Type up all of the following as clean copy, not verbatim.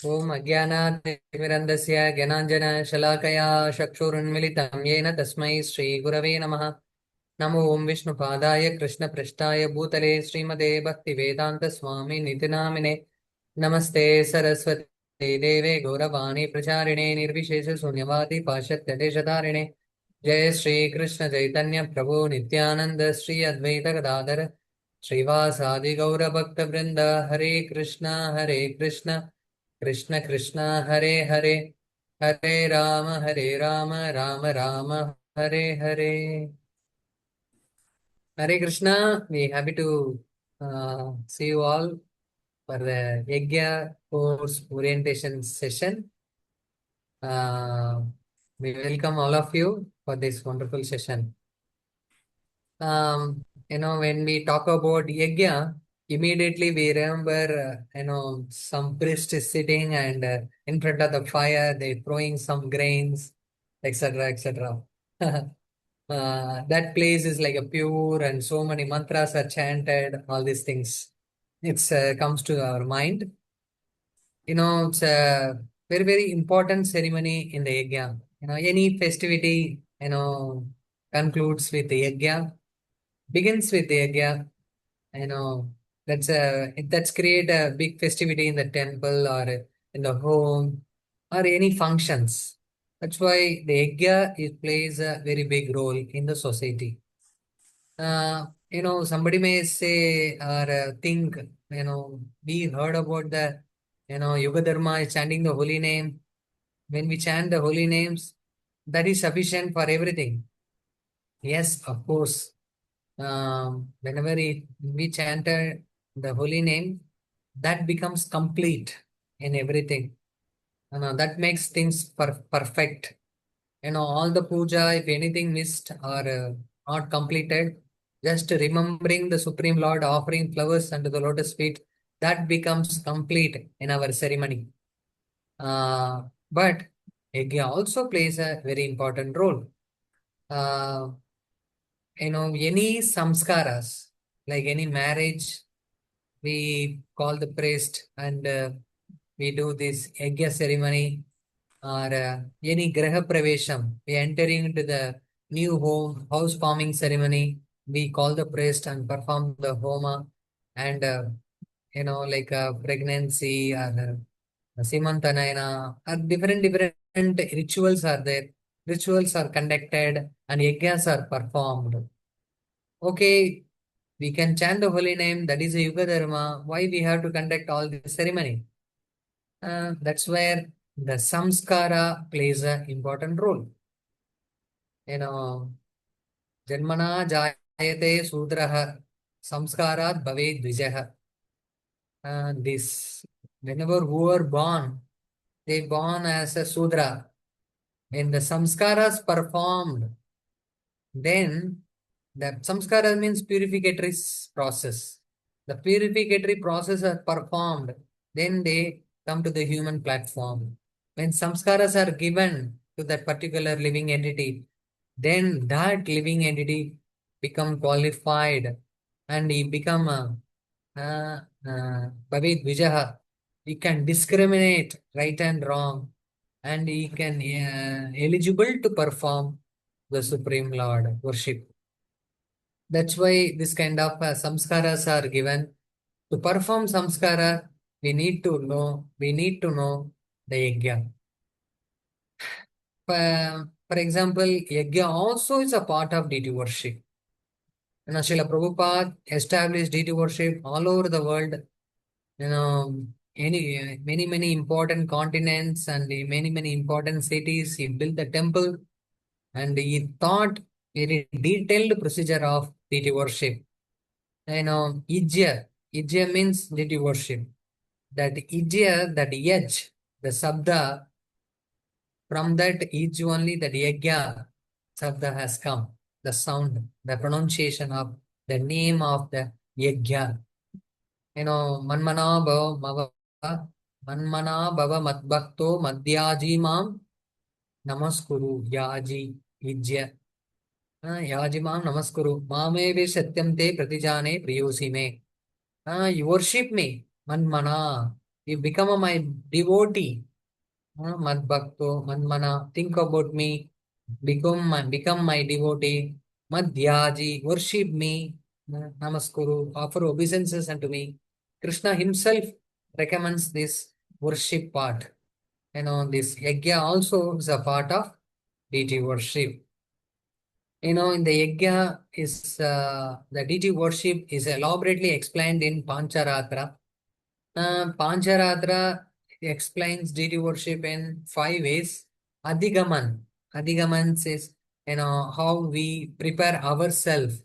ॐ अज्ञानातिमिरन्दस्य ज्ञानाञ्जनशलाकया चक्षुरुन्मिलितं येन तस्मै श्रीगुरवे नमः। नमो ॐ विष्णुपादाय कृष्णपृष्ठाय भूतले श्रीमते भक्तिवेदान्तस्वामिनिति नामिने। नमस्ते सरस्वती देवे गौरवाणी प्रचारिणे निर्विशेषशून्यवादी पाश्चात्यदेशधारिणे। जय श्रीकृष्ण चैतन्य प्रभो नित्यानन्द श्री अद्वैत गदाधर श्रीवासादि गौरभक्तवृन्द। हरे कृष्ण कृष्ण कृष्ण हरे हरे, हरे Ram Ram Ram Hare Hare. Hare Krishna, we happy to see you all for the Yajna course orientation session. Uh, we welcome all of you for this wonderful session. When we talk about Yajna, immediately we remember, some priest is sitting and in front of the fire, they throwing some grains, etc., etc. That place is like a pure and so many mantras are chanted, all these things. It's comes to our mind. It's a very, very important ceremony in the yajna. Any festivity, concludes with the yajna, begins with the yajna. You know, that's create a big festivity in the temple or in the home or any functions. That's why the yajna it plays a very big role in the society. Somebody may say or think, we heard about the, Yoga Dharma is chanting the holy name. When we chant the holy names, that is sufficient for everything. Yes, of course. Whenever we chanted the holy name, that becomes complete in everything. That makes things perfect. All the puja, if anything missed or not completed, just remembering the Supreme Lord, offering flowers under the lotus feet, that becomes complete in our ceremony. But Yajna also plays a very important role. Uh, any samskaras, like any marriage, we call the priest and we do this Yajna ceremony or any graha pravesham, we entering into the new home, house forming ceremony, we call the priest and perform the homa and like pregnancy or simantanayana, or different rituals are there. Rituals are conducted and yajnas are performed. Okay, we can chant the holy name, that is a Yuga Dharma. Why we have to conduct all this ceremony? That's where the samskara plays an important role. You know, Janmana jayate sudraha samskarat bhave dvijaha. This, whenever who are born, they born as a sudra. When the samskaras performed, then the samskara means purificatory process. The purificatory process are performed, then they come to the human platform. When samskaras are given to that particular living entity, then that living entity become qualified and he become a Bhavid Vijaha. He can discriminate right and wrong and he can eligible to perform the Supreme Lord worship. That's why this kind of samskaras are given. To perform samskara, we need to know the yajna. For example, yajna also is a part of deity worship. Srila Prabhupada established deity worship all over the world. Many important continents and many important cities. He built the temple and he taught very detailed procedure of deity worship. Ijya means deity worship. That ijya, that yaj, the sabda, from that ij only that yajna sabda has come. The sound, the pronunciation of the name of the yajna. Manmana bhava manmana bhava madbhakto madhyaji mam namaskuru yaji ijya. Yaji mam namaskuru. Mamevi satyam te pratijane priyosi me. You worship me, manmana. You become my devotee. Mad Bhakto, Manmana, think about me, become my devotee, Madhyaji, worship me, Namaskuru, offer obeisances unto me. Krishna himself recommends this worship part. This yajna also is a part of deity worship. In the yajna is the deity worship is elaborately explained in Pancharatra. Pancharatra explains deity worship in 5 ways. Adhigaman. Adhigaman says, how we prepare ourselves,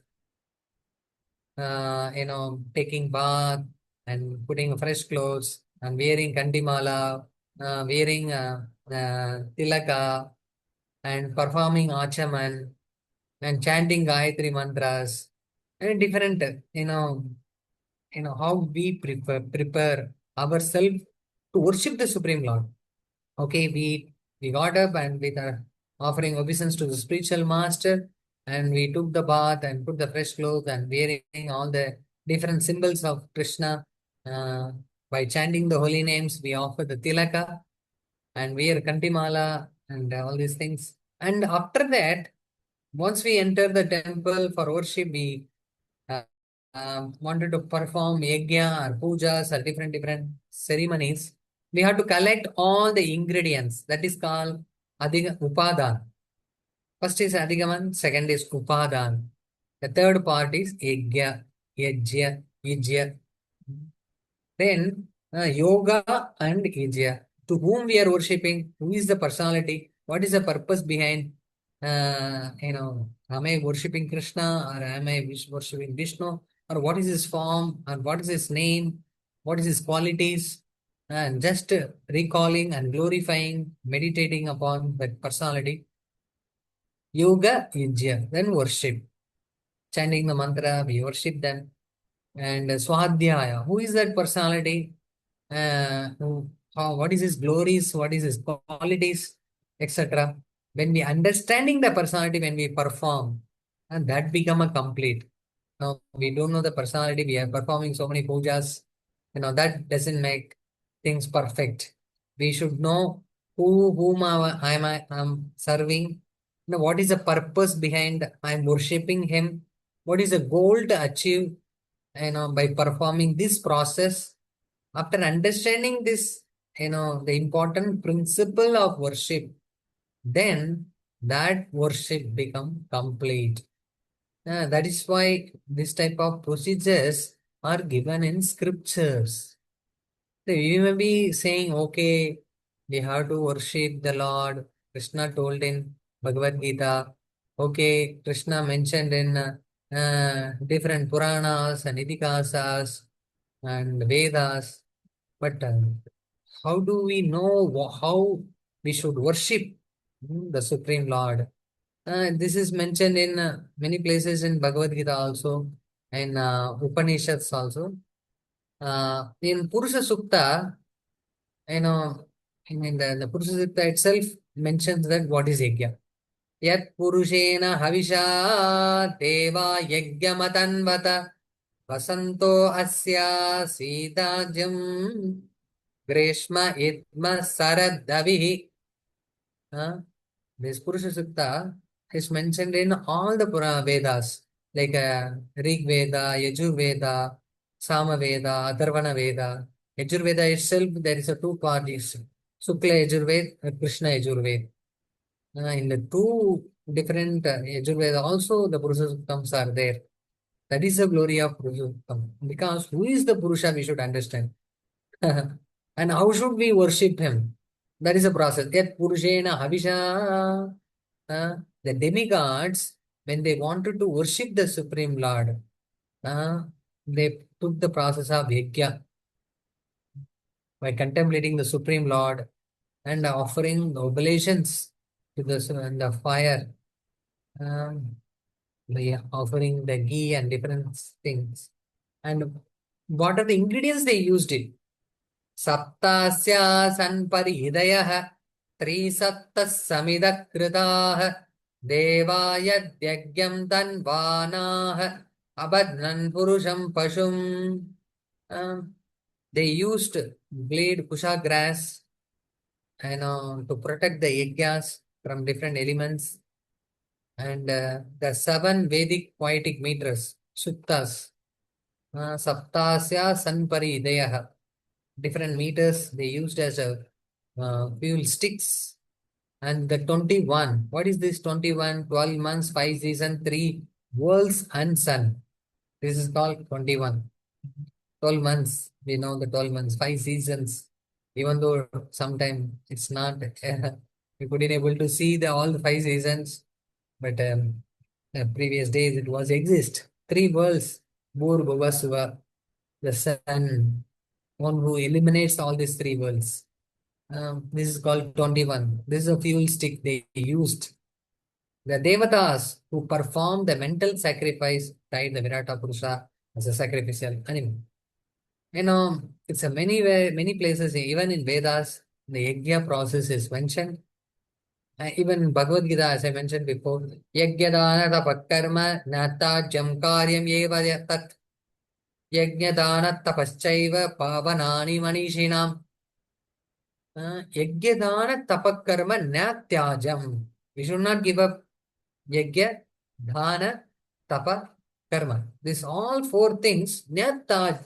taking bath and putting fresh clothes and wearing kandimala, wearing tilaka and performing achaman and chanting Gayatri mantras and different, how we prepare ourselves to worship the Supreme Lord. Okay, we got up and with offering obeisance to the spiritual master, and we took the bath and put the fresh clothes and wearing all the different symbols of Krishna. Uh, by chanting the holy names, we offer the tilaka and wear kantimala and all these things. And after that, once we enter the temple for worship, we uh, wanted to perform yajna or pujas or different ceremonies. We have to collect all the ingredients. That is called upadan. First is adigaman, second is upadan. The third part is yajya. Then yoga and Ijya. To whom we are worshipping? Who is the personality? What is the purpose behind? Am I worshipping Krishna or am I worshipping Vishnu? Or what is his form? Or what is his name? What is his qualities? And just recalling and glorifying, meditating upon that personality. Yoga, Ijya. Then worship. Chanting the mantra, we worship them. And Swadhyaya. Who is that personality? What is his glories, what is his qualities, etc. When we understanding the personality, when we perform, and that become a complete. Now we don't know the personality, we are performing so many pujas, that doesn't make things perfect. We should know whom I'm serving, what is the purpose behind I'm worshipping him, what is the goal to achieve, by performing this process. After understanding this, the important principle of worship, then that worship become complete. That is why this type of procedures are given in scriptures. So you may be saying, okay, we have to worship the Lord. Krishna told in Bhagavad Gita. Okay, Krishna mentioned in different Puranas and Itihasas and Vedas. But how do we know how we should worship the Supreme Lord? This is mentioned in many places in Bhagavad Gita also, and Upanishads also. In Purusha Sukta, in the Purusha Sukta itself mentions that what is yajna. Yat Purushena Havisha Deva Yajnamatanvata Vasanto Asya Sidajam Greshma Idma Saradavihi. This Purusha Sukta is mentioned in all the Purana Vedas, like Rig Veda, Yajur Veda, Sama Veda, Atharvana Veda. Yajur Veda itself, there is a two parties, Sukla Yajurved and Krishna Yajurved. In the two different Yajur Veda, also the Purusha Suktams are there. That is the glory of Purusha Suktam. Because who is the Purusha, we should understand. And how should we worship him? That is a process. Yet Purushena Havisha. The demigods, when they wanted to worship the Supreme Lord, uh, they took the process of Yajna by contemplating the Supreme Lord and offering the oblations to the fire, um, by offering the ghee and different things. And what are the ingredients they used it? सप्तास्या सन्परिहृदयः त्रिसप्तः समिदः कृताः देवायद्यज्ञं तन्वानाः अबध्नन् पुरुषं पशुम्. They used blade kusha grass and to protect the yajnas from different elements. And the seven Vedic poetic meters, suttas, saptasya sanpari deyaha, different meters they used as a fuel sticks. And the 21, what is this 21? 12 months, 5 seasons, 3 worlds and sun. This is called 21. 12 months, we know the 12 months, 5 seasons, even though sometimes it's not, we couldn't able to see all the 5 seasons, but the previous days it was exist. 3 worlds, Bhur, Bhuva, the sun, one who eliminates all these 3 worlds. This is called 21. This is a fuel stick they used. The Devatas who performed the mental sacrifice tied the Virata Purusha as a sacrificial animal. It's a many places, even in Vedas, the Yajna process is mentioned. Even in Bhagavad Gita, as I mentioned before, Yajnadana tapakarma nata jamkaryam eva tat Yajnadana tapaschaiva pavanani manishinam. Yajnadana tapakarma natyajam. We should not give up Yajna, Dhana, Tapa, Karma. This all 4 things, Natyajyam,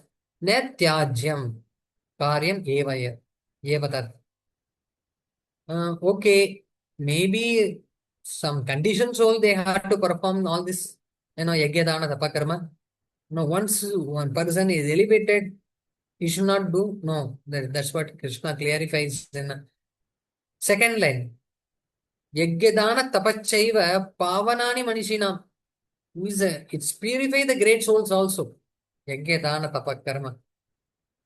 Karyam Evaya, Evatat. Okay, maybe some conditions all they had to perform all this, Yajna, Dana, Tapa, Karma. No, once one person is elevated, he should not do. No, that's what Krishna clarifies in the second line. Yajna, Dana, Tapachaiva, Pavanani Manishinam. It's purify the great souls also. Yajna, Dana, Tapa, Karma.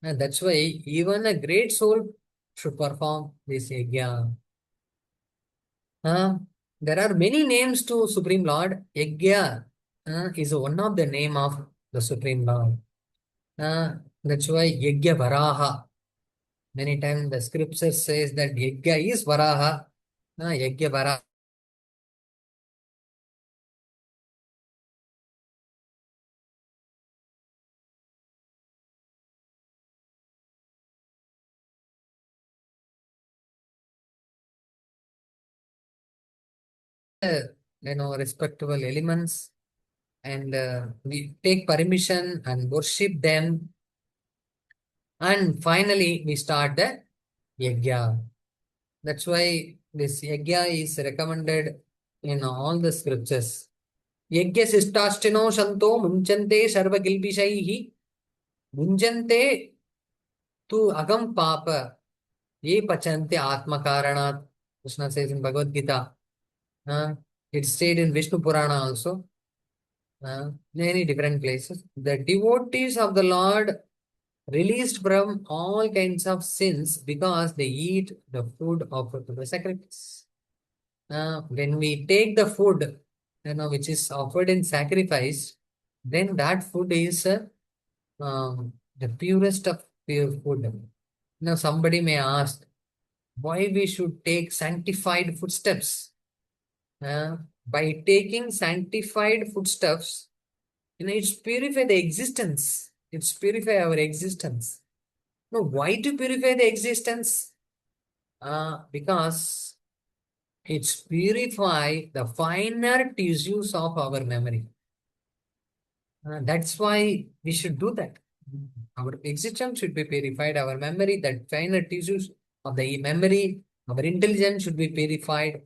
And that's why even a great soul should perform this yajna. Uh, there are many names to Supreme Lord. Yajna is one of the name of the Supreme Lord. That's why Yajna Varaha. Many times the scripture says that Yajna is Varaha. Yajna Varaha. Respectable elements, and we take permission and worship them, and finally we start the yajna. That's why this yajna is recommended in all the scriptures. Yajna sistastino shanto munchante sarva gilbishaihi munchante tu agam papa ye pachante atma karanat. Krishna says in Bhagavad Gita. It's stated in Vishnu Purana also. Many different places. The devotees of the Lord released from all kinds of sins because they eat the food offered to the sacrifice. When we take the food, which is offered in sacrifice, then that food is the purest of pure food. Now, somebody may ask why we should take sanctified footsteps. By taking sanctified footsteps, it's purify the existence. It's purify our existence. Now, why to purify the existence? Because it's purify the finer tissues of our memory. That's why we should do that. Our existence should be purified. Our memory, that finer tissues of the memory, our intelligence should be purified.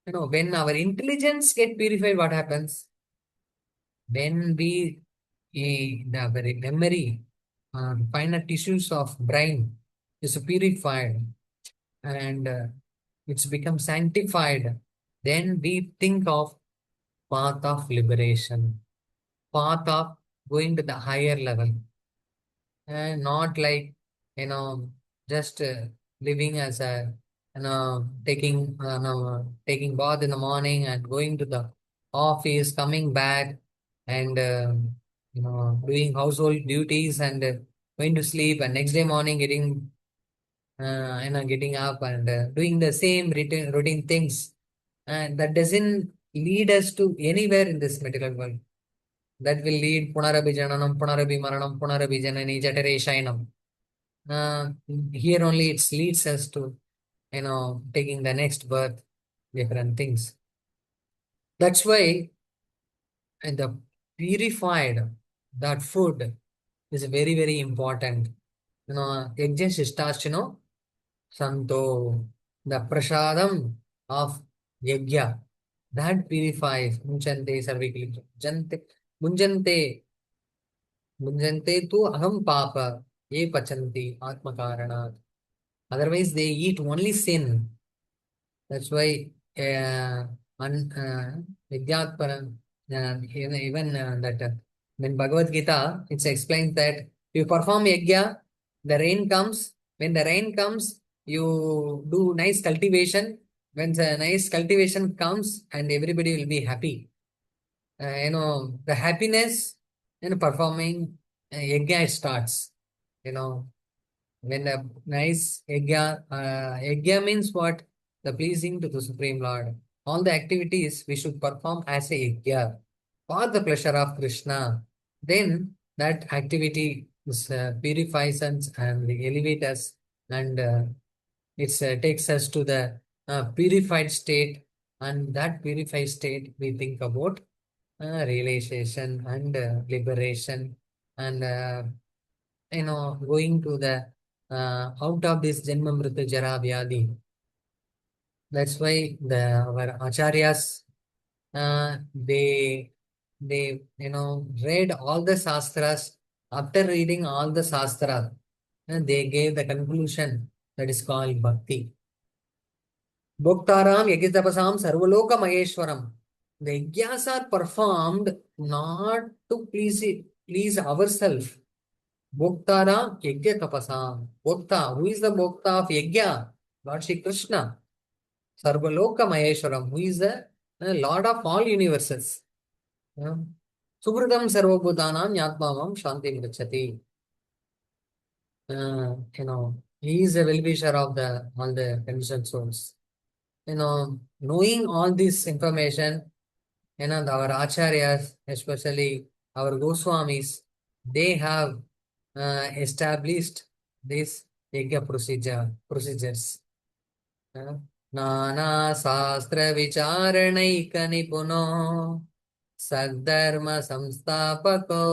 When our intelligence get purified, what happens? When the very memory, finer tissues of brain is purified and it's become sanctified, then we think of path of liberation, path of going to the higher level, and not like you know just living as a taking bath in the morning and going to the office, coming back and doing household duties and going to sleep, and next day morning getting up and doing the same routine things, and that doesn't lead us to anywhere in this material world. That will lead Punarabi Jananam, Punarabi Maranam, Punarabi Janani, Jatare Shainam. Uh, Here only it leads us to, taking the next birth, different things. That's why the purified, that food is very, very important. It just starts, Santo, the prasadam of yajna, that purifies. Munchante sarvikli. Munjante, munjante tu aham papa, ye pachanti atmakaranat. Otherwise, they eat only sin. That's why Vidyatparam, even that in Bhagavad Gita, it explains that you perform yajna, the rain comes. When the rain comes, you do nice cultivation. When the nice cultivation comes, and everybody will be happy. The happiness in performing yajna starts. You know, when a nice yajna means what? The pleasing to the Supreme Lord. All the activities we should perform as a yajna for the pleasure of Krishna. Then that activity purifies us and elevates us, and it takes us to the purified state. And that purified state, we think about realization and liberation, and going to the out of this Janma Mritu Jara Vyadi. That's why our acharyas, they read all the shastras. After reading all the shastras, they gave the conclusion that is called bhakti. Bhoktaram yajitapasam sarvaloka maheshwaram. The yajnas are performed not to please ourselves. Bhoktara Yajna Tapasam. Bhokta. Who is the Bhokta of Yajna? Lord Shri Krishna. Sarvaloka Maheshwaram. Who is the Lord of all universes. Yeah. Suhridam Sarvabhutanam Yatmamam Shanti Mrichati. He is a well-wisher of all the conditioned souls. Knowing all this information, our acharyas, especially our Goswamis, they have established this yajna procedures. नाना शास्त्र विचारणैक निपुनो सद्धर्म संस्थापको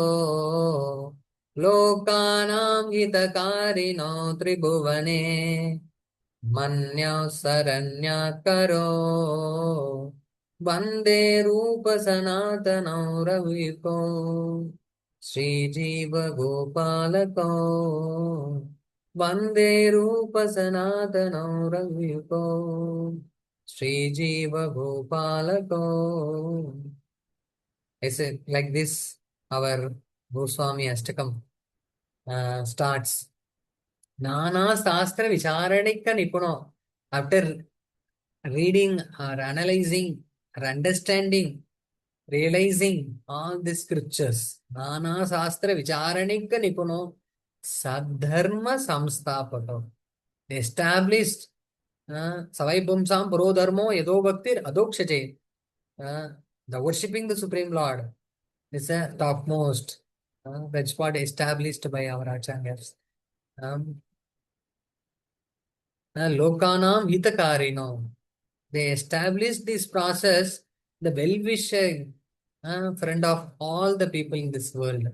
लोकानां हितकारिणो त्रिभुवने मन्यः शरण्यः करो वन्दे रूप सनातनौ रविको श्रीजीव गोपालको वन्दे रूप सनातनौ रविको श्रीजीव गोपालको. Is it like this? Our Goswami Ashtakam starts. Nana Sastra Vicharanika Nipuno. After reading or analyzing or understanding, realizing all the scriptures, Nana Sastra Vicharanika Nipuno Sadharma Samsthapato. Established Savai Pumsam Puro Dharmo Yado Bhaktir Adokshaje. The worshipping the Supreme Lord is a topmost. That's what established by our acharyas. Lokanam Hitakarino. They established this process, the well-wisher friend of all the people in this world.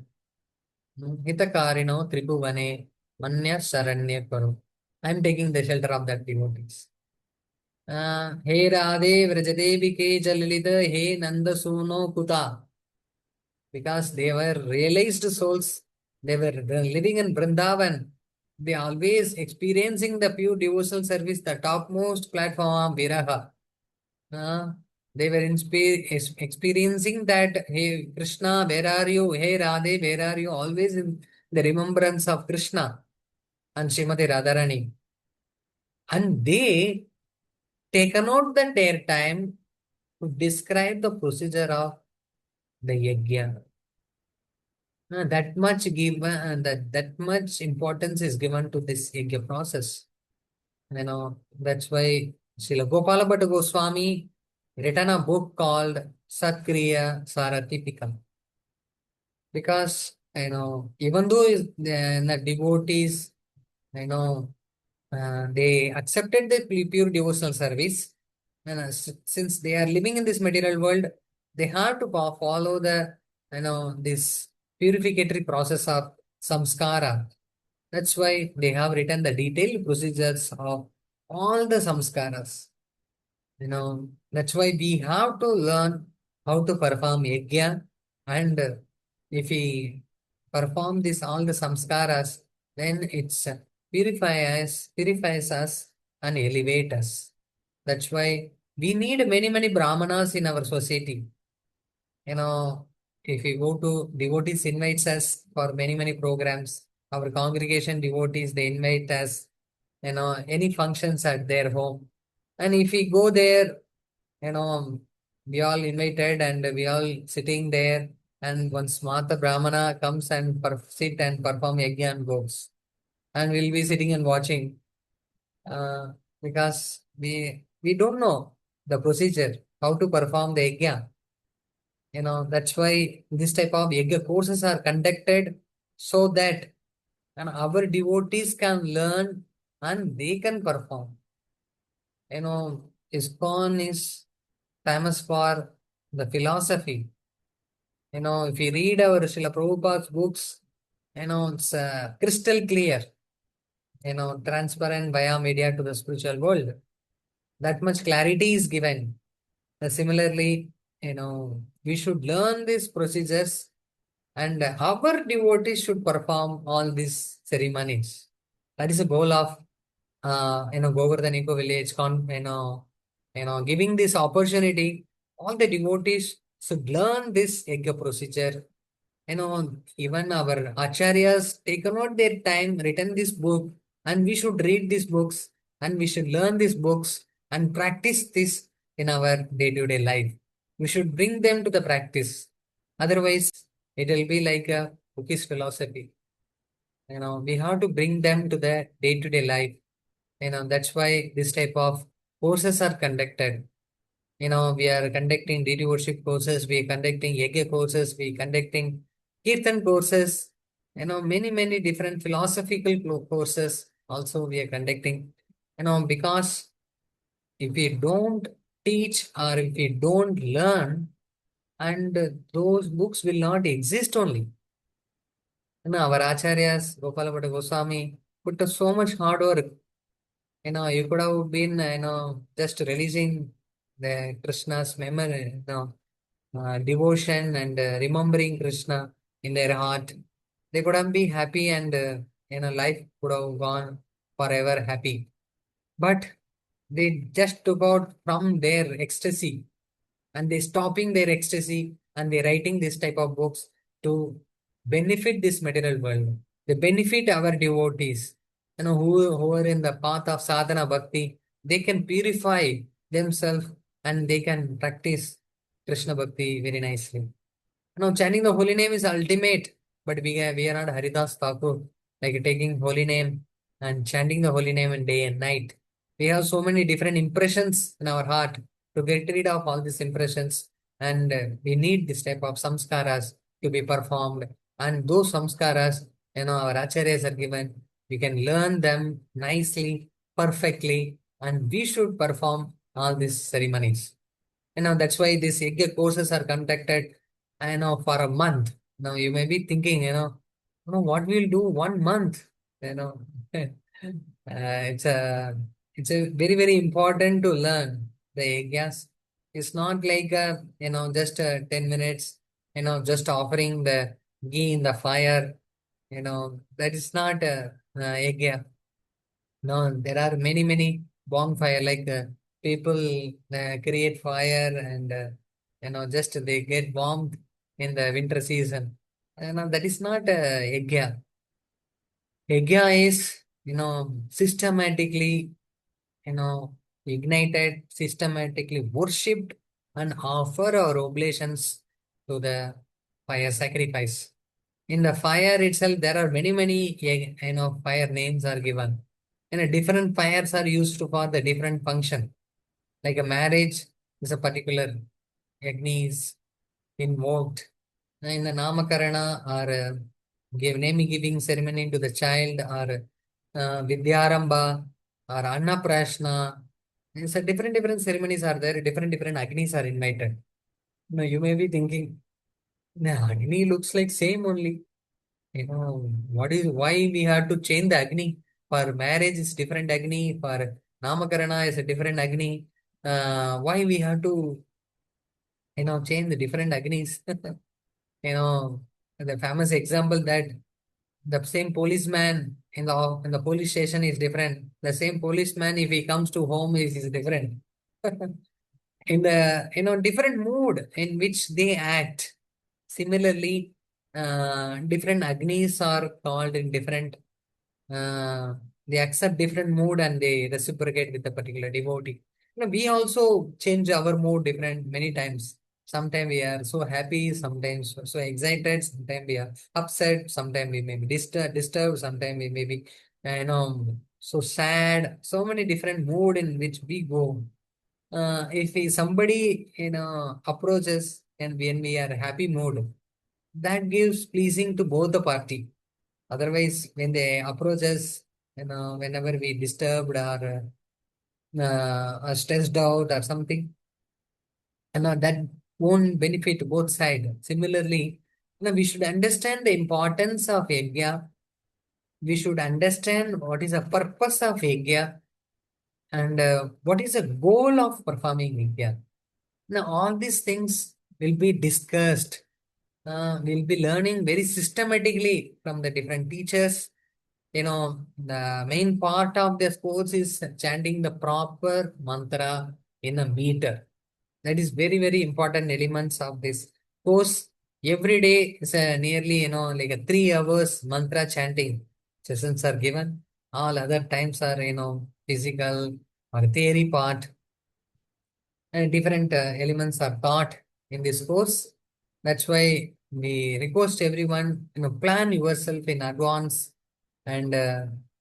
Hitakarino Tribhuvane Manya Saranya Karu. I am taking the shelter of that devotees. He Radhe Vrajadevi Ke Jalilita He Nanda Suno Kuta. Because they were realized souls, they were living in Vrindavan. They always experiencing the pure devotional service, the topmost platform of Viraha. They were experiencing that, hey Krishna, where are you? Hey Radhe, where are you? Always in the remembrance of Krishna and Srimati Radharani. And they taken out their time to describe the procedure of the yajna. That much that much importance is given to this yajna process. That's why Srila Gopala Bhatta Goswami written a book called Satkriya Saratipika. Because even though the devotees I know they accepted the pure devotional service. And since they are living in this material world, they have to follow the, this purificatory process of samskara. That's why they have written the detailed procedures of all the samskaras. That's why we have to learn how to perform yajna, and if we perform this all the samskaras, then it's purifies us and elevate us. That's why we need many brahmanas in our society. you know if we go to devotees invites us for many programs. Our congregation devotees, they invite us, any functions at their home. And if we go there, you know we all invited and we all sitting there, and one smarta brahmana comes and sit and perform yajna and goes, and we'll be sitting and watching, uh, because we don't know the procedure how to perform the yajna. That's why this type of yoga courses are conducted, so that our devotees can learn and they can perform. ISKCON is famous for the philosophy. If you read our Srila Prabhupada's books, it's crystal clear, transparent via media to the spiritual world. That much clarity is given. Similarly, we should learn these procedures, and our devotees should perform all these ceremonies. That is the goal of Govardhan Eco Village. Giving this opportunity, all the devotees should learn this yoga procedure. Even our acharyas taken out their time, written this book, and we should read these books, and we should learn these books and practice this in our day-to-day life. We should bring them to the practice. Otherwise, it will be like a bookist philosophy. We have to bring them to the day-to-day life. That's why this type of courses are conducted. We are conducting deity worship courses, we are conducting yoga courses, we are conducting kirtan courses, many different philosophical courses also we are conducting. Because if we don't teach or if we don't learn, and those books will not exist only. Our acharyas, Gopalabhatta Goswami, put so much hard work. You could have been, just releasing the Krishna's memory, devotion and remembering Krishna in their heart. They could have been happy, and life could have gone forever happy. But they just took out from their ecstasy, and they stopping their ecstasy, and they writing this type of books to benefit this material world. They benefit our devotees, who are in the path of sadhana bhakti. They can purify themselves, and they can practice Krishna bhakti very nicely. Chanting the holy name is ultimate, but we are not Haridas Thakur, like taking holy name and chanting the holy name in day and night. We have so many different impressions in our heart. To get rid of all these impressions, and we need this type of samskaras to be performed. And those samskaras, our acharyas are given. We can learn them nicely, perfectly, and we should perform all these ceremonies. That's why these yajna courses are conducted, for a month. Now you may be thinking, what we'll do 1 month. You know, it's a very important to learn the yajnas. It's not like just 10 minutes. Just offering the ghee in the fire. That is not a yajna. No, there are many bonfire, like people create fire, and just they get warmth in the winter season. That is not yajna. Yajna is systematically, ignited, systematically worshipped, and offer our oblations to the fire sacrifice. In the fire itself, there are many fire names are given. Different fires are used for the different function. Like a marriage is a particular agni is invoked. In the namakarana, or give name giving ceremony to the child, or Vidyaramba or Annaprashna. It's a different ceremonies are there, different Agnis are invited. Now you may be thinking, nah, Agni looks like same only. What is why we have to change the Agni? For marriage is different Agni, for Namakarana is a different Agni. Why we have to, change the different Agnis? you know, the famous example that the same policeman in the police station is different. The same policeman, if he comes to home, is different. In the different mood in which they act. Similarly, different agnis are called in different. Uh, they accept different mood and they reciprocate with a particular devotee. We also change our mood different many times. Sometimes we are so happy, sometimes so excited, sometimes we are upset, sometimes we may be disturbed, sometimes we may be, so sad. So many different mood in which we go. If somebody approaches and when we are happy mood, that gives pleasing to both the party. Otherwise, when they approach us, whenever we disturbed or are stressed out or something, that won't benefit both sides. Similarly, we should understand the importance of yajna. We should understand what is the purpose of yajna and what is the goal of performing yajna. Now, all these things will be discussed. We'll be learning very systematically from the different teachers. The main part of the course is chanting the proper mantra in a meter. That is very important elements of this course. Every day is a nearly, like a 3 hours mantra chanting sessions are given. All other times are, physical or theory part and different elements are taught in this course. That's why we request everyone, plan yourself in advance and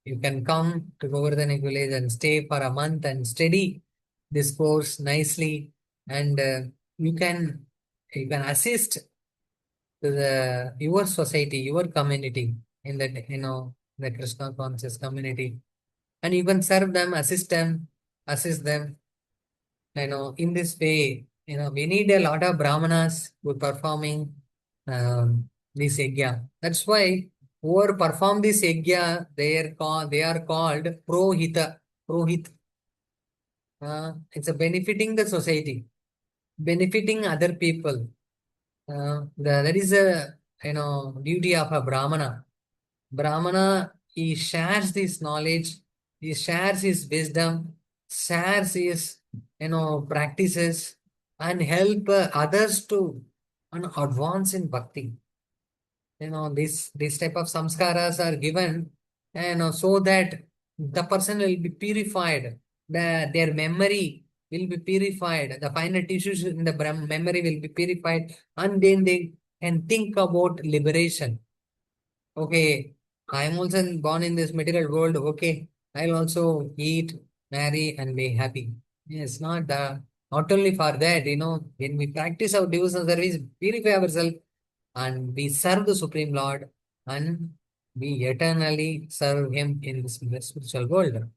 you can come to Govardhan village and stay for a month and study this course nicely and you can you can assist to the your society, your community in that the Krishna conscious community and you can serve them, assist them in this way, we need a lot of brahmanas who performing this yajna. That's why whoever perform this yajna, they are called prohita. Prohit. It's a benefiting the society, benefiting other people. That is a duty of a brahmana. Brahmana, he shares this knowledge, he shares his wisdom, shares his, practices, and help others to advance in bhakti. This type of samskaras are given, so that the person will be purified, their memory will be purified, the finer tissues in the memory will be purified, and then they can think about liberation. Okay, I'm also born in this material world. Okay, I'll also eat, marry, and be happy. Yes, not only for that, when we practice our devotional service, purify ourselves, and we serve the Supreme Lord, and we eternally serve Him in this spiritual world.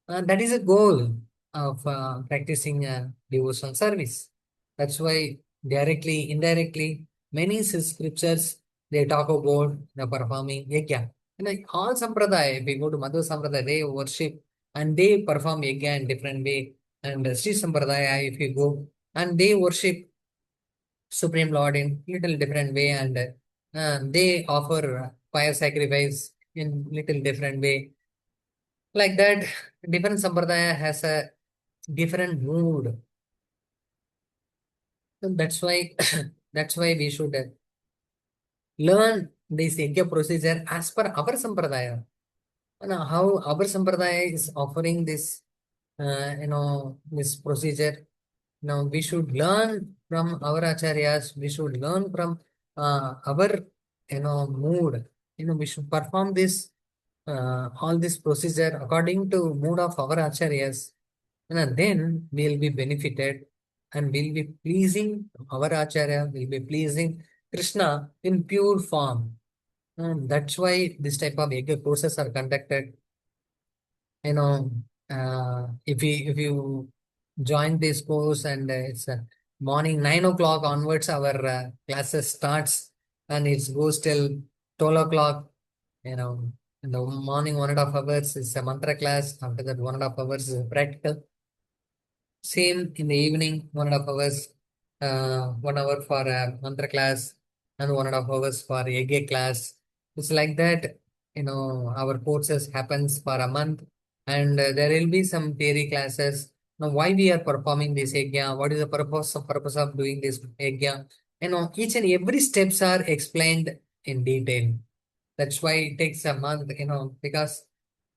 That is a goal of practicing devotional service. That's why directly, indirectly, many scriptures they talk about the performing yajna. And like all sampradaya, if we go to Madhva Sampradaya, they worship and they perform yajna in different way. And Sri Sampradaya, if you go, and they worship Supreme Lord in little different way, and they offer fire sacrifice in little different way. Like that, different sampradaya has a different mood. So that's why that's why we should learn this yajna procedure as per our sampradaya. How our sampradaya is offering this this procedure. Now we should learn from our acharyas, we should learn from our mood. We should perform this all this procedure according to mood of our acharyas. Then we'll be benefited and we'll be pleasing our acharya, will be pleasing Krishna in pure form. That's why this type of yoga courses are conducted. you know, if you join this course, and it's morning 9 o'clock onwards, our classes starts, and it goes till 12 o'clock. You know, in the morning 1.5 hours is a mantra class. After that 1.5 hours is a practical. Same in the evening, 1.5 hours, 1 hour for a mantra class, and 1.5 hours for yoga class. It's like that, our courses happens for a month, and there will be some theory classes. Now, why we are performing this yajna? What is the purpose of doing this yajna? Each and every steps are explained in detail. That's why it takes a month, because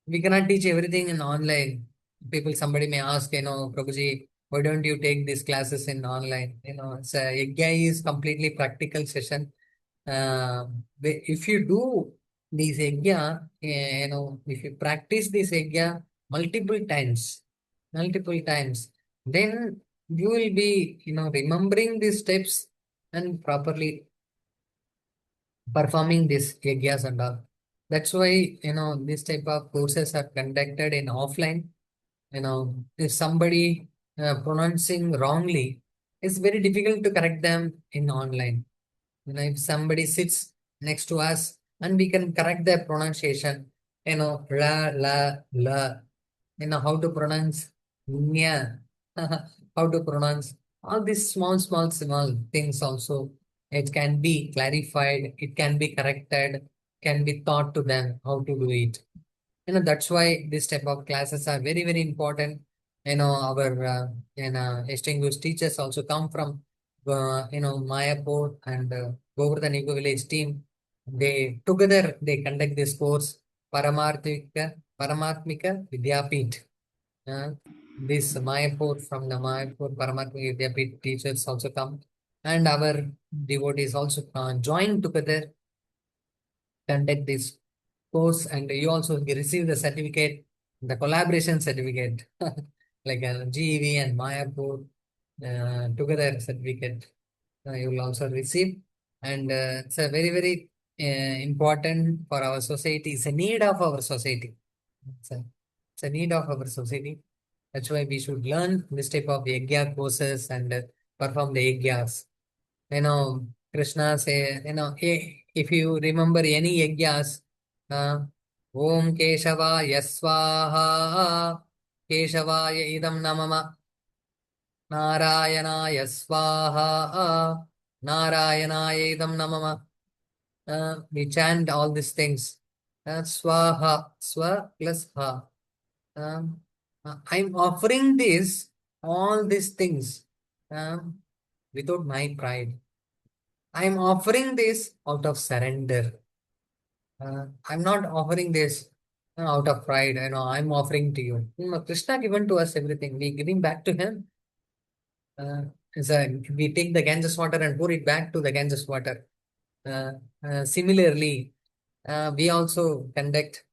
we cannot teach everything in online. Somebody may ask, Prabhuji, why don't you take these classes in online? It's a Yajna is completely practical session. If you do this Yajna, if you practice this Yajna multiple times, then you will be, remembering these steps and properly performing these yajnas and all. That's why, this type of courses are conducted in offline. If somebody pronouncing wrongly, it's very difficult to correct them in online. If somebody sits next to us and we can correct their pronunciation, la, how to pronounce nya, how to pronounce all these small things also. It can be clarified, it can be corrected, can be taught to them how to do it. That's why this type of classes are very, very important. Our distinguished teachers also come from Mayapur and Govardhan Eco Village team. They conduct this course, Paramatmika Vidyapit. uh, this Mayapur, from the Mayapur Paramatmika Vidyapit teachers also come, and our devotees also join together, conduct this course, and you also receive the certificate, the collaboration certificate, like GEV and Mayapur together certificate, you will also receive. And it's a very, very important for our society. It's a need of our society. It's a, it's a need of our society. That's why we should learn this type of yajna courses and perform the yajnas. Krishna say, if you remember any yajnas, uh, Om Keshava Yaswaha, Keshavaya Idam Namama, Narayana Swaha, Narayana Idam Namama. We chant all these things. Swaha, Swa plus Ha. Um, I'm offering all these things, um, without my pride. I'm offering this out of surrender. I'm not offering this out of pride. I'm offering to you. Krishna given to us everything. We giving back to him. Uh, we take the Ganges water and pour it back to the Ganges water. Uh, Similarly, we also conduct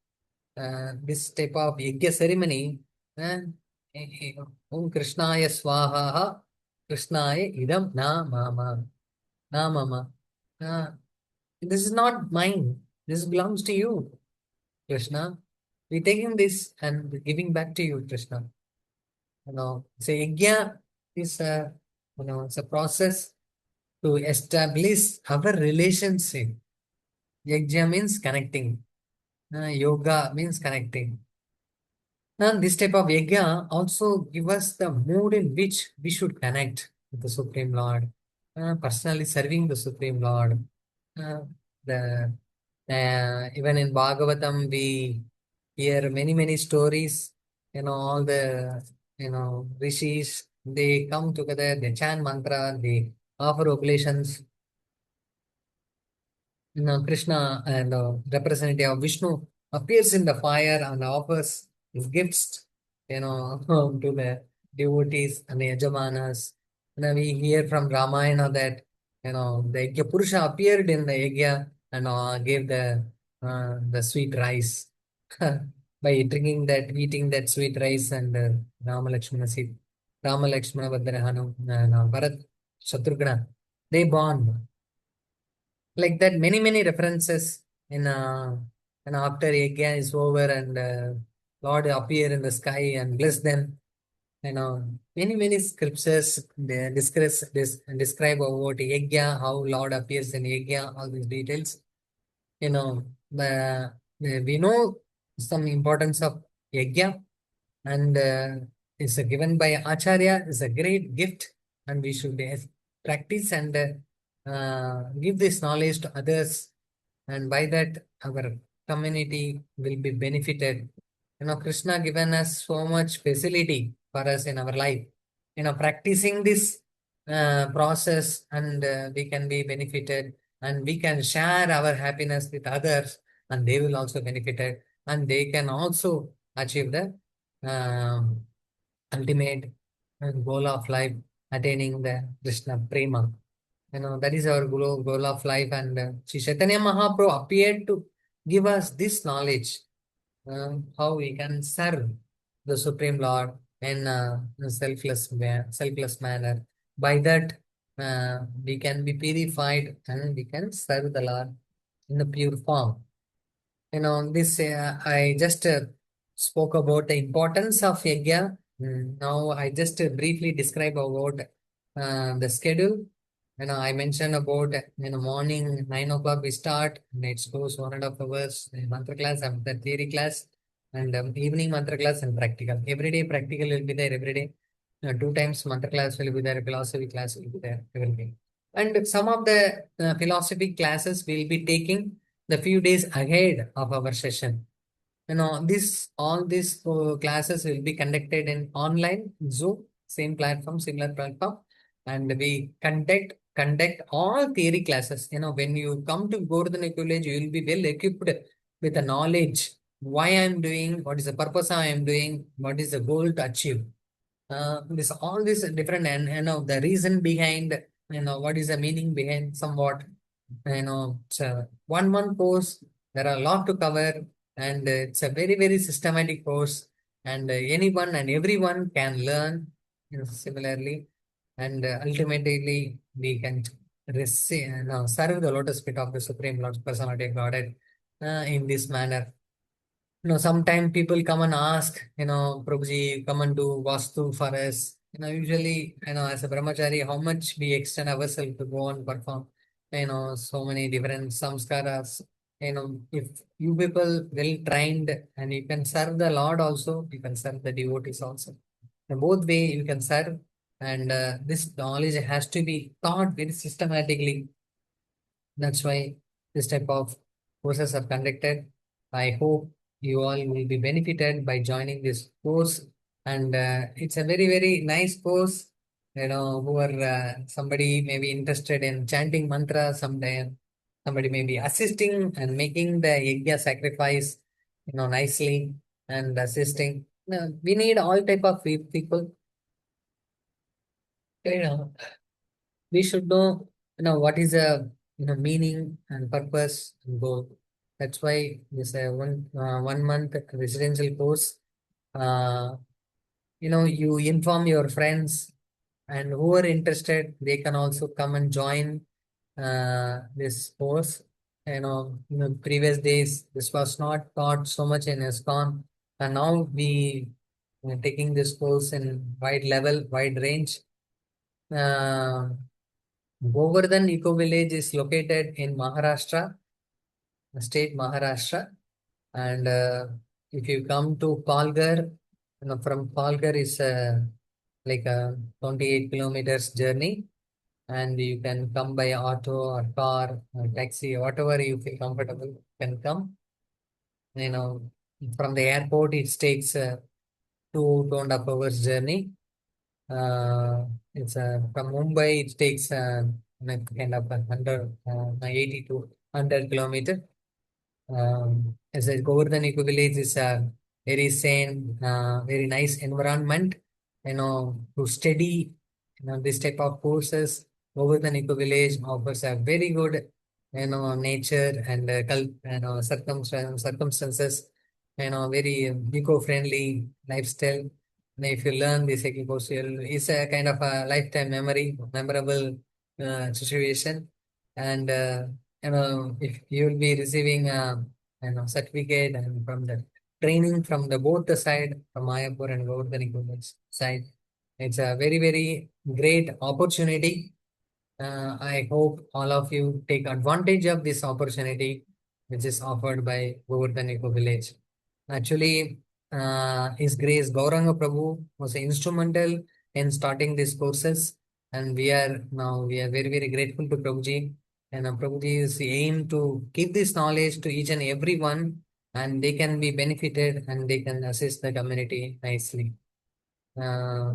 this type of yajna ceremony. Uh, Om Krishnaya Swaha, Krishnaya Idam Na Mama, Na Mama. Uh, this is not mine. This belongs to you, Krishna. We taking this and giving back to you, Krishna. So yajna is it's a process to establish our relationship. Yajna means connecting. Yoga means connecting. And this type of yajna also give us the mood in which we should connect with the Supreme Lord, personally serving the Supreme Lord. Uh, the Even in Bhagavatam, we hear many stories. All the rishis, they come together, they chant mantra, they offer oblations. Krishna and representative of Vishnu appears in the fire and offers his gifts, to the devotees and the Yajamanas. We hear from Ramayana that, the Yajna Purusha appeared in the Yajna and gave the sweet rice by eating that sweet rice, and Rama Lakshmana Bhadrahanu, Bharat, Shatrughna, they born like that. Many references in and after Yagya is over, and Lord appear in the sky and bless them. Many scriptures they describe about Yajna, how Lord appears in Yajna, all these details. You know, we know some importance of Yajna, and it's given by Acharya, is a great gift, and we should practice and give this knowledge to others, and by that our community will be benefited. Krishna given us so much facility for us in our life. Practicing this process, and we can be benefited, and we can share our happiness with others, and they will also benefited, and they can also achieve the um, ultimate goal of life, attaining the Krishna Prema. That is our goal of life. And Sri Chaitanya Mahaprabhu appeared to give us this knowledge, how we can serve the Supreme Lord in a selfless manner. By that, we can be purified and we can serve the Lord in the pure form. This I just spoke about the importance of yajna. Now I just briefly describe about the schedule. I mentioned about morning 9 o'clock we start, and it goes 1.5 hours mantra class after theory class, and evening mantra class and practical. Every day practical will be there every day. Two times mantra class will be there, philosophy class will be there every day. And some of the philosophy classes will be taking the few days ahead of our session. This all these classes will be conducted in online Zoom, same platform, similar platform, and we conduct all theory classes. When you come to Govardhan College, you will be well equipped with the knowledge why I am doing, what is the purpose I am doing, what is the goal to achieve. This all this different, and the reason behind, what is the meaning behind somewhat. It's a 1 month course. There are a lot to cover, and it's a very systematic course, and anyone and everyone can learn, similarly, and ultimately we can receive, serve the lotus feet of the Supreme Lord Personality of Godhead in this manner. Sometimes people come and ask, Prabhuji, come and do Vastu for us. Usually, as a brahmachari, how much we extend ourselves to go and perform, so many different samskaras. If you people well trained and you can serve the Lord also, you can serve the devotees also. In both way, you can serve, and this knowledge has to be taught very systematically. That's why this type of courses are conducted. I hope you all will be benefited by joining this course. And it's a very nice course. Who are somebody may be interested in chanting mantra someday. Somebody may be assisting and making the yajna sacrifice, nicely and assisting. We need all type of people. You know, we should know, what is a meaning and purpose and goal. That's why this 1 month residential course. uh, you inform your friends, and who are interested, they can also come and join this course. Previous days this was not taught so much in ISKCON, and now we are taking this course in wide level, wide range. uh, Govardhan Eco Village is located in Maharashtra, state Maharashtra. And if you come to Palghar, from Palghar is like a 28 kilometers journey. And you can come by auto or car or taxi, whatever you feel comfortable, you can come. You know, from the airport, it takes 2.5 hours journey. It's from Mumbai, it takes like kind of 80 to 100 kilometers. As I Govardhan Eco Village is a very sane, very nice environment, to study, this type of courses. Govardhan Eco Village offers a very good, nature and circumstances, very eco-friendly lifestyle. And if you learn this eco course, it's a kind of a lifetime memory, memorable situation. And if you will be receiving certificate and from the training from the both the side, from Mayapur and Govardhan side. It's a very, very great opportunity. I hope all of you take advantage of this opportunity which is offered by Govardhan Eco Village. Actually, His Grace Gauranga Prabhu was instrumental in starting these courses, and we are very, very grateful to Prabhuji. And Prabhuji is aim to give this knowledge to each and everyone, and they can be benefited and they can assist the community nicely. Uh,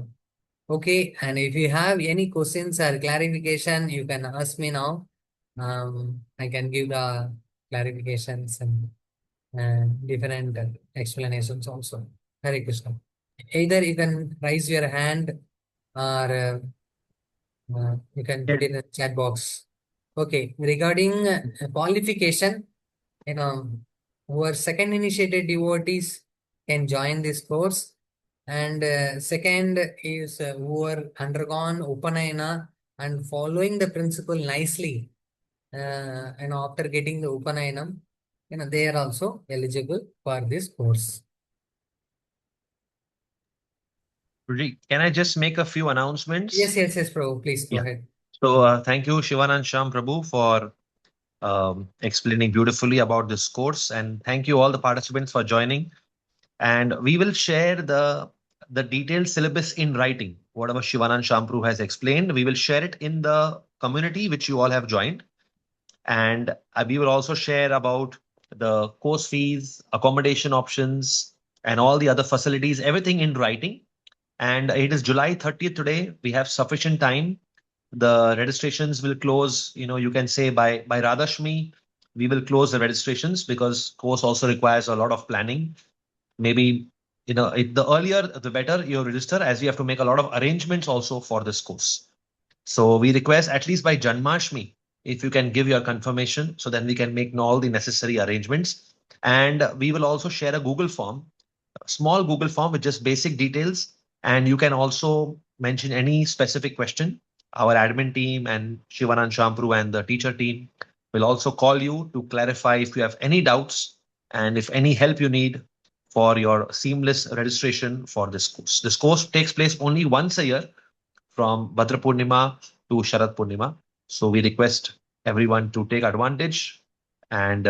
Okay, and if you have any questions or clarification, you can ask me now. I can give the clarifications and different explanations also. Hare Krishna. Either you can raise your hand or you can put Yes. in the chat box. Okay, regarding qualification, you know, who are second initiated devotees can join this course. And second is who are undergone Upanayana and following the principle nicely. After getting the Upanayanam, they are also eligible for this course. Can I just make a few Yes, announcements? yes, yes, Prabhu. Please go Yeah. ahead. So thank you, Shivanand Sham Prabhu, for explaining beautifully about this course, and thank you all the participants for joining. And we will share the detailed syllabus in writing. Whatever Shivanand Sham Prabhu has explained, we will share it in the community which you all have joined, and we will also share about the course fees, accommodation options, and all the other facilities, everything in writing. And it is July 30th today. We have sufficient time. The registrations will close, you can say by Radhashmi, we will close the registrations because course also requires a lot of planning. Maybe, the earlier, the better you register, as we have to make a lot of arrangements also for this course. So we request at least by Janmashtami, if you can give your confirmation, so then we can make all the necessary arrangements. And we will also share a Google form, a small Google form with just basic details. And you can also mention any specific question. Our admin team and Shivanand Shampru and the teacher team will also call you to clarify if you have any doubts and if any help you need for your seamless registration for this course. This course takes place only once a year from Bhadra Purnima to Sharad Purnima. So we request everyone to take advantage. And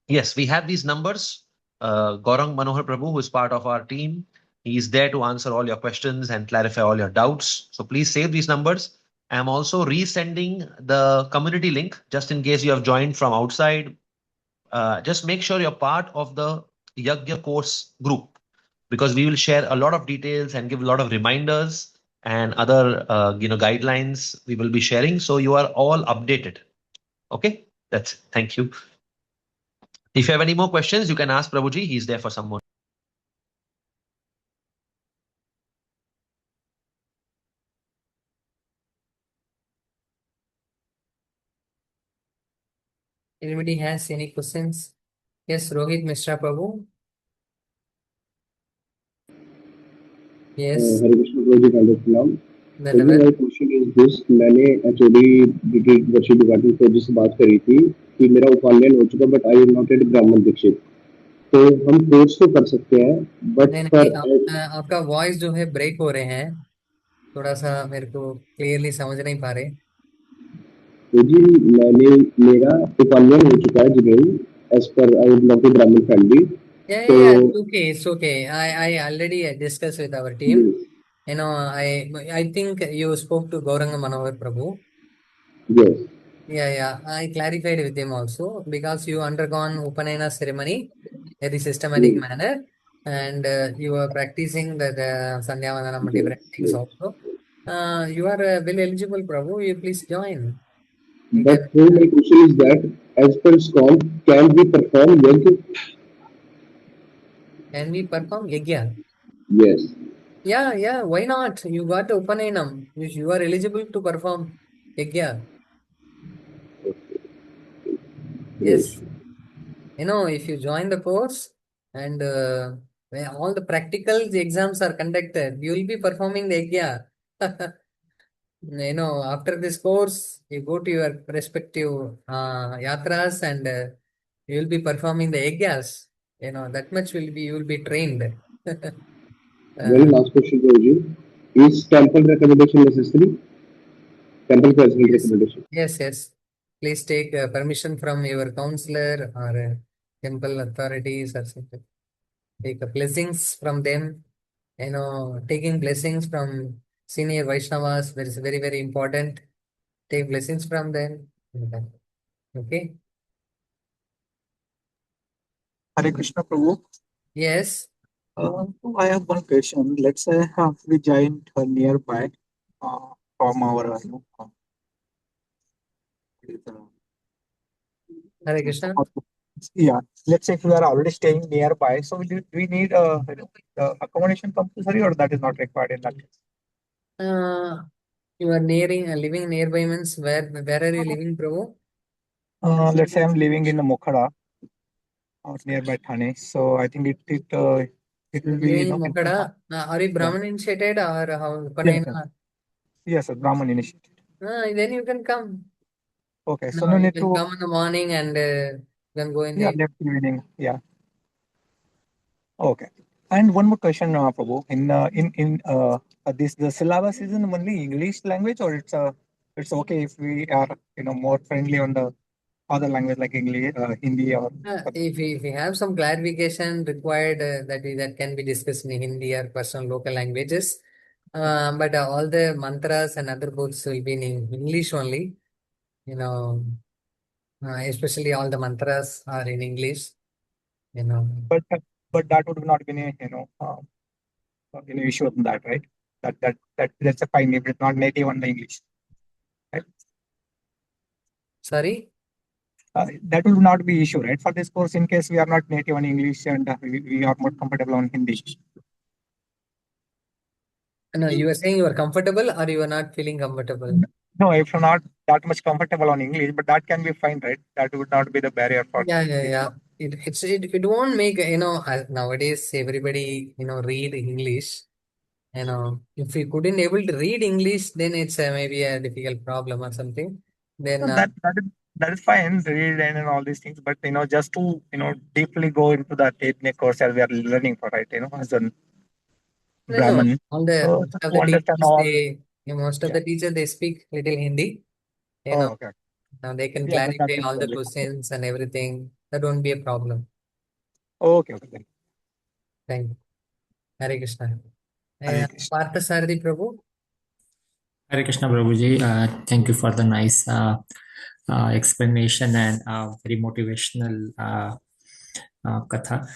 yes, we have these numbers. Gaurang Manohar Prabhu, who is part of our team, he is there to answer all your questions and clarify all your doubts. So please save these numbers. I'm also resending the community link just in case you have joined from outside. Just make sure you're part of the Yajna course group because we will share a lot of details and give a lot of reminders and other guidelines we will be sharing, so you are all updated. Okay, that's it. Thank you. If you have any more questions, you can ask Prabhuji. He's there for some more. Anybody has any questions? Yes, Rohit Mishra Prabhu. Yes, हरे कृष्ण प्रभु जी का सलाम। प्रभु Dandavat. My question is this, मैंने HOD वर्षी department प्रभु से बात करी थी कि मेरा उपान्यन हो चुका but I am not at ब्राह्मण दीक्षित। तो हम कोर्स तो कर सकते हैं बट नहीं नहीं, फॉर आपका वॉइस जो है ब्रेक हो रहे हैं। थोड़ा सा मेरे को क्लियरली समझ नहीं पा रहे। तो जी मैंने मेरा उपान्यन हो चुका है जी as per I belong to Brahmin family. Yeah, तो yeah, yeah, it's okay, it's okay. I already discussed with our team. I think you spoke to Gauranga Manohar Prabhu. Yes Yeah, yeah. I clarified with him also because you undergone Upanayana ceremony in a systematic manner, and you are practicing the Sandhyavandanam different things yes also. You are well eligible, Prabhu. You please join. You but can my question is that as per ISKCON can be perform yajna. can we perform yajna? Yes Yeah, yeah. Why not? You got Upanayana. You are eligible to perform yajna. Yes. Great If you join the course and where all the practical exams are conducted, you will be performing the yajna. After this course, you go to your respective yatras and you will be performing the yajnas. That much you will be trained. Very uh, last question, Guruji. Is temple recommendation necessary? Temple president yes, recommendation. yes, yes. Please take permission from your counselor or temple authorities or something. Take blessings from them. Taking blessings from senior Vaishnavas, that is very, very important. Take blessings from them. Okay. Hare Krishna Prabhu. Yes. So I have one question. Let's say we joined nearby uh, from our Hare Krishna. yeah. Let's say if we are already staying nearby, so we need accommodation compulsory or that is not required in that case. Uh, you are living nearby means where are you living, Prabhu? Let's say I'm living in Mokhada or nearby Thane, so I think it will be Living in Mokada. Are you yeah. Brahmin initiated or how? Yes, sir. Konaina? Yes, sir. Brahman initiated. Then you can come. Okay, so No, no you need can to come in the morning and you can go in yeah the. left evening yeah. Okay. And one more question, Prabhu. In this the syllabus is in only English language, or it's okay if we are more friendly on the other language like English, Hindi, or If we have some clarification required that can be discussed in Hindi or personal local languages. But all the mantras and other books will be in English only. You know, especially all the mantras are in English. You know. but that would not be any issue on that, right? That's a fine if it's not native on the English, right? Sorry. That will not be issue, right? For this course, in case we are not native on English and we are more comfortable on Hindi. No, you are saying you are comfortable or you are not feeling comfortable. No, if you're not that much comfortable on English, but that can be fine, right? That would not be the barrier for Yeah, yeah, this. yeah. It won't make nowadays everybody read English. If we couldn't able to read English, then it's maybe a difficult problem or something. Then So that is fine, read and all these things, but just to deeply go into that ethnic course as we are learning for, right? As a no, Brahmin. all the So most just of to the understand teachers all. they most of Yeah. the teachers they speak little Hindi. You Oh, know, okay. now they can Yeah, that clarify is all the totally fine. questions and everything. That won't be a problem. Okay, okay. Then. Thank you. Hare Krishna. Hare Krishna. Partha Sarthi Prabhu. Hare Krishna Prabhuji, thank you for the nice explanation and very motivational katha.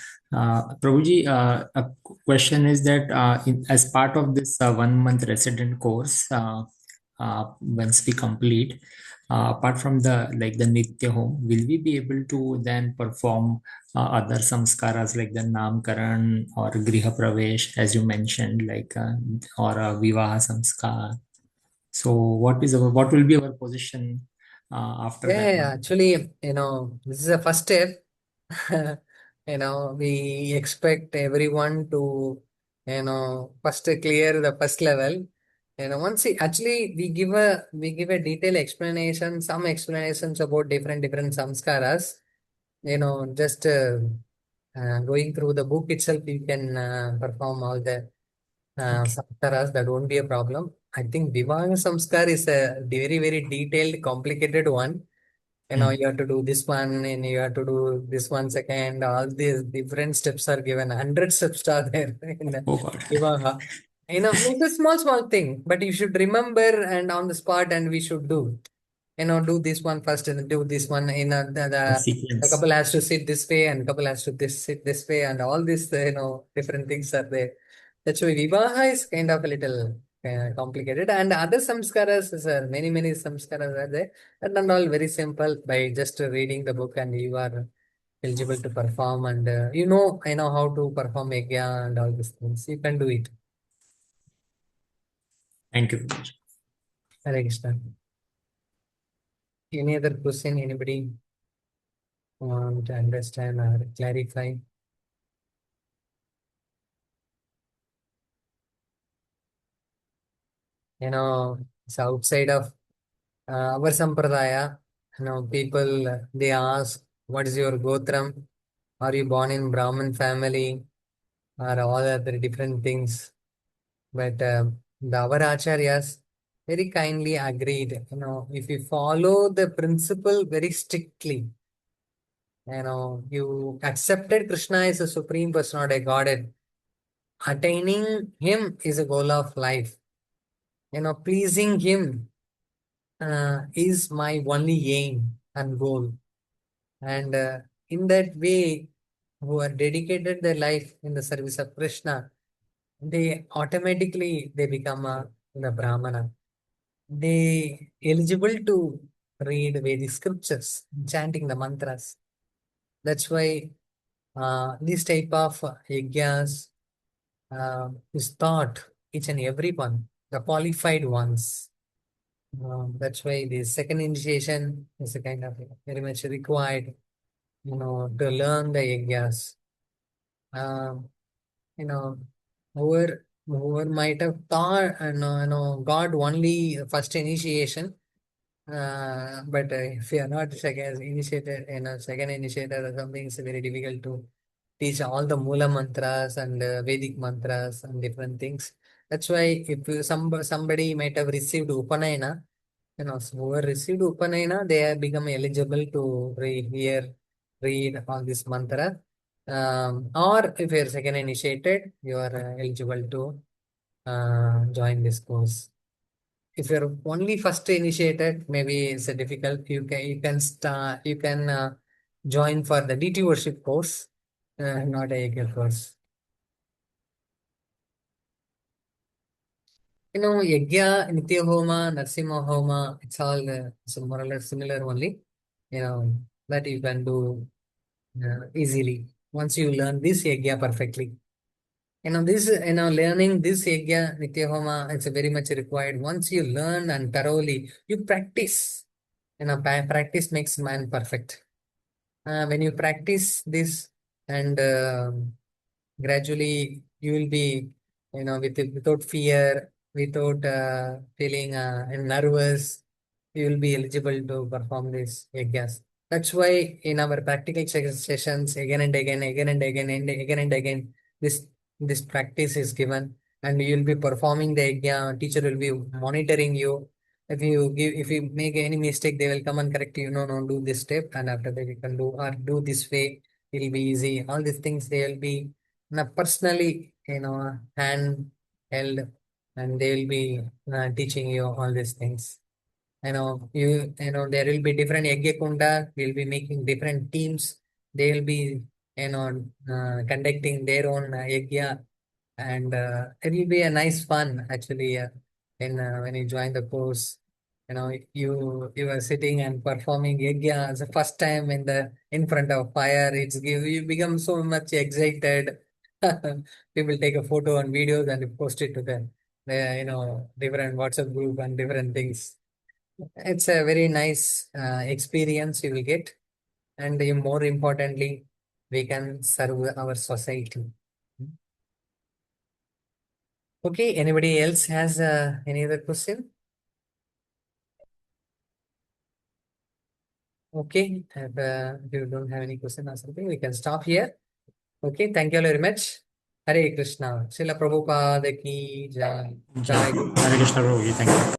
Prabhuji, a question is that as part of this 1 month resident course, once we complete, apart from the Nitya Home, will we be able to then perform other samskaras like the Namkaran or Griha Pravesh, as you mentioned, or Vivaha Samskar? So what will be our position after that Yeah, one? actually, this is a first step. We expect everyone to, first clear the first level. Actually we give a detailed explanation, some explanations about different samskaras. Just going through the book itself, you can perform all the Okay. samskaras. That won't be a problem. I think Vivaha Samskar is a very, very detailed, complicated one. Hmm. You have to do this one and you have to do this one second. All these different steps are given. 100 steps are there in the Oh God. Vivaha. It's a small thing, but you should remember and on the spot, and we should do. Do this one first and do this one. The The sequence. couple has to sit this way and couple has to sit this way, and all these different things are there. That's why Vivaha is kind of a little complicated, and other samskaras is many samskaras are there, and all very simple by just reading the book, and you are eligible to perform, and I know how to perform yajna and all these things. You can do it. Thank you, Prabhuji. Hare Krishna. Any other question? Anybody want to understand or clarify? It's outside of our sampradaya. People they ask, "What is your gotram?" are you born in Brahmin family, or all other different things. But our acharyas very kindly agreed, if you follow the principle very strictly, you accepted Krishna as a supreme personality, a godhead. Attaining him is a goal of life. Pleasing him is my only aim and goal. And in that way, who are dedicated their life in the service of Krishna, they automatically they become a Brahmana. They eligible to read Vedic scriptures, chanting the mantras. That's why this type of yajnas is taught each and every one, the qualified ones. That's why the second initiation is a kind of very much required, to learn the yajnas. Um, you know, whoever might have thought, got only first initiation, but if you are not second initiated, second initiator or something, it's very difficult to teach all the Mula mantras and Vedic mantras and different things. That's why if somebody might have received Upanayana, so whoever received Upanayana, they have become eligible to read all this mantra. Or if you're second initiated, you are eligible to join this course. If you're only first initiated, maybe it's a difficult. You can join for the DT worship course, not a AKL course. Yajna, Nitya Homa, Narsimha Homa, it's all more or less similar only. That you can do easily once you learn this yajna perfectly. Learning this yajna, Nitya Homa, it's very much required. Once you learn and thoroughly, you practice. Practice makes man perfect. When you practice this and gradually you will be, without fear, without feeling nervous, you will be eligible to perform this yajnas. That's why in our practical sessions, again and again, again and again, and again and again, this practice is given, and you will be performing the yajna. Teacher will be monitoring you. If you make any mistake, they will come and correct you. No, no, do this step, and after that you can do, or do this way. It'll be easy. All these things they will be personally, hand held, and they will be teaching you all these things. There will be different Yajna Kunda, we'll be making different teams. They will be, conducting their own Yajna, and it will be a nice fun actually. When you join the course, you are sitting and performing Yajna as the first time in front of fire. You become so much excited. People take a photo and videos and post it to the different WhatsApp group and different things. It's a very nice experience you will get, and more importantly, we can serve our society. Okay, anybody else has any other question? Okay, if you don't have any question or something, we can stop here. Okay, thank you all very much. Hare Krishna. Srila Prabhupada ki jai. Jai Guru. Hare Krishna, Prabhuji. Thank you.